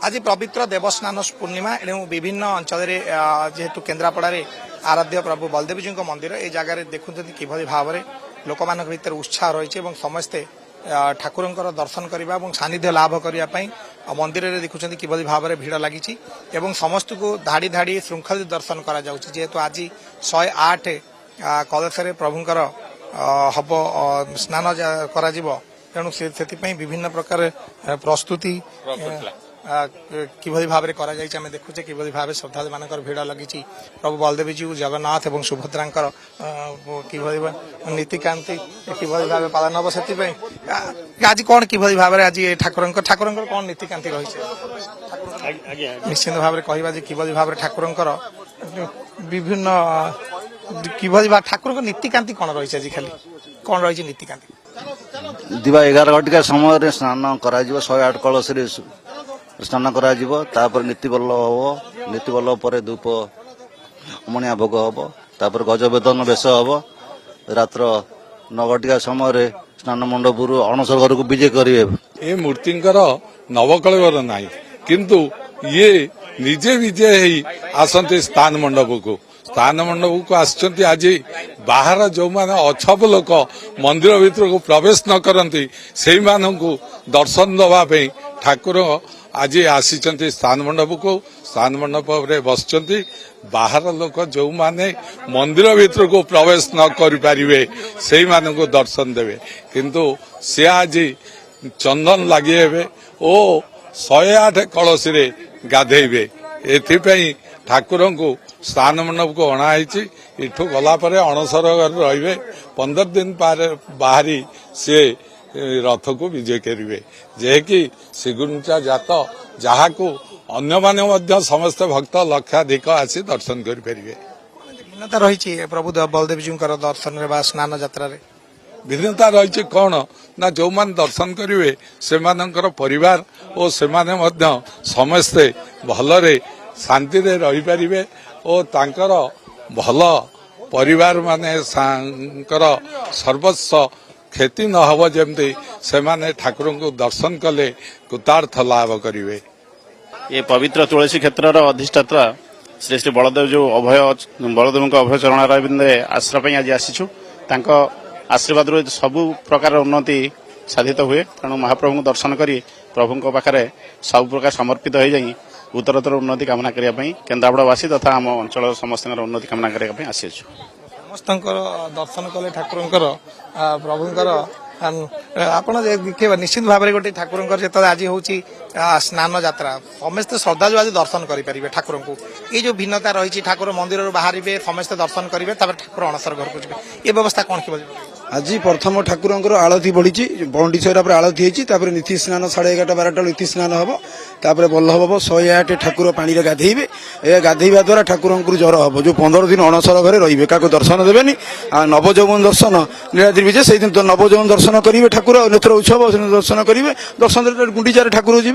आज पवित्र देवस्नान पूर्णिमा एवं विभिन्न अंचल जेहेतु केन्द्रापड़ा आराध्य प्रभु बलदेवी जी मंदिर ए जगह देखुं किभली भाव में लोक मान भर उत्साह रही समस्ते ठाकुर दर्शन करने सानिध्य लाभ करने मंदिर में देखुं किभली भाव में भिड़ लगी समस्त को धाड़ी धाड़ी श्रृंखलित दर्शन करेतु आज 108 कलश प्रभुंर हम स्नान तेणु से विभिन्न प्रकार प्रस्तुति किभली भाव में देखुचे किभली भाव श्रद्धा मान भिड़ लगी प्रभु बलदेवी जी जगन्नाथ और सुभद्रा किभली नीतिकांति किभली भाव पालन हम से आज कौन किभली भाव आज ठाकुर कौन नीतिकांति रही निश्चित भाव में कहवा किभली भाव ठाकुर विभिन्न किभली ठाकुर नीतिकांति कौन रही आज खाली कौन रही नीतिकांति दिवा 11 घटिका समय स्नान कर 108 कलश स्नान करा नीति बल्लभ हम नीति बल्लभ पर धूप अमणिया भोग हम तापर गजवेदन बेश हम रात्र 9 घटिका समय स्नान मंडप अणसर घर को विजय करेंगे। ये मूर्तिंकर नवकलेवर ना किंतु ये निजे विजय आसते स्थान मंडप को आसचंती आज बाहर जो माने अछब लोक मंदिर भीतर को प्रवेश न करती से मानू दर्शन दवाई ठाकुर आज आसी स्थान मंडप रे बसचंती बाहर लोक जो माने मंदिर भीतर को प्रवेश न करि परिबे से मानू दर्शन देवे किंतु से आज चंदन लगे हेबे ओ 108 कलश रे गाधेबे एथिपई ठाकुर को स्थान मंडप को अणाई इठू गला अणसर रे 15 दिन बाहरी से रथ को विजय करेंगे जेकि श्रीगुंचा जात जहाँ को अन्य माने समस्त भक्त लक्षाधिक आसी दर्शन करेंगे। भिन्नता रही प्रभु बलदेव जी दर्शन स्नान यात्रा भिन्नता रही कौन ना जो मान दर्शन करेंगे से परिवार और से समस्ते भलरे शांति रे रही पारिबे और तांकर भल परिवार माने सर्वस्व क्षति न हो जमती से माने ठाकुर को दर्शन कले कृतार्थ लाभ करेंगे। ये पवित्र तुलसी क्षेत्र अधिष्ठाता श्री श्री बलदेव जो बलदेव अभय चरण अरविंदे आश्रय आज आसीचु आशीर्वाद सबु प्रकार उन्नति साधित हुए तेणु महाप्रभु दर्शन कर प्रभु पाखे सब प्रकार समर्पित हो जाए उत्तरोत्तर उन्नति कामना करने केन्द्रापड़ावासी तथा आम अंचल समस्त उन्नति कामना करने आसी समस्त दर्शन कले ठाकुर प्रभुंर आपण देखिए निश्चित भाव में गोटे ठाकुर जो आज हूँ स्नान यात्रा समस्त श्रद्धालु आज दर्शन करेंगे ठाकुर को ये जो भिन्नता रही ठाकुर मंदिर बाहर समस्त दर्शन करेंगे ठाकुर अणसर घर को जी ये व्यवस्था कौन कि आज प्रथम ठाकुर आलती बढ़ी बंडी सर आलती होती नीति स्नान 11:30-12 नीति स्नान हम तापर बल्लभ हम 108 ठाकुर पानी में गाधेबे ए गाधेवा द्वारा ठाकुर ज्वर हम जो 15 दिन अणसर घरे रे क्या दर्शन देवेनि नवजौवन दर्शन नीलाद्रि विजय से दिन नवजौवन दर्शन करेंगे ठाकुर नेत्र उत्सव दर्शन करेंगे दर्शन गुंडीचार ठाकुर जी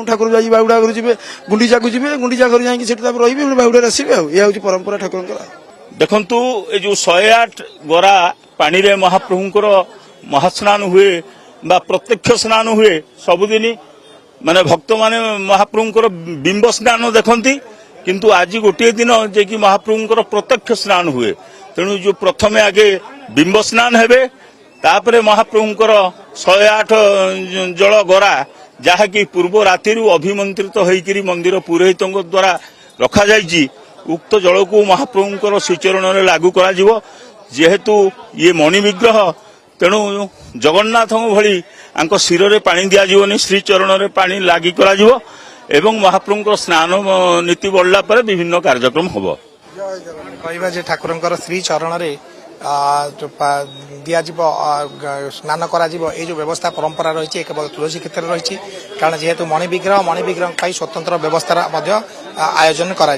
ठाकुर जा बाहुड़ा घर जी गुंडीचा को जी गुंडीचा घर जाकर रे बाहुड़ा आसवे यह हूँ परंपरा ठाकुर देखु ये जो 108 गोरा पानी रे महाप्रभुंकर महास्नान हुए बा प्रत्यक्ष स्नान हुए सबुदिन माने भक्त माने महाप्रभुंकर बिंब स्नान देखती किंतु आज गोटे दिन जे कि महाप्रभुंकर प्रत्यक्ष स्नान हुए तेणु जो प्रथमे आगे बिंब स्नान हेबे तापरे महाप्रभुंकर 108 जल गरा जहाँकि पूर्व राति अभिमंत्रित होइकरी मंदिर पुरोहितों द्वारा रखा जाइछि उक्त जल को महाप्रभुंकर श्रीचरण में लागू करा जेहेतु ये मणि विग्रह तेणु जगन्नाथ भली शिर में पानी दिज्वनी श्रीचरण में पानी लगी करा एवं महाप्रभु स्नान नीति बढ़ला पर विभिन्न कार्यक्रम हम कहवा ठाकुर श्रीचरण में दिज्व स्नान करा ये जो व्यवस्था परंपरा रही केवल तुलसी क्षेत्र रही कारण जेहेतु मणि विग्रह स्वतंत्र व्यवस्था आयोजन करा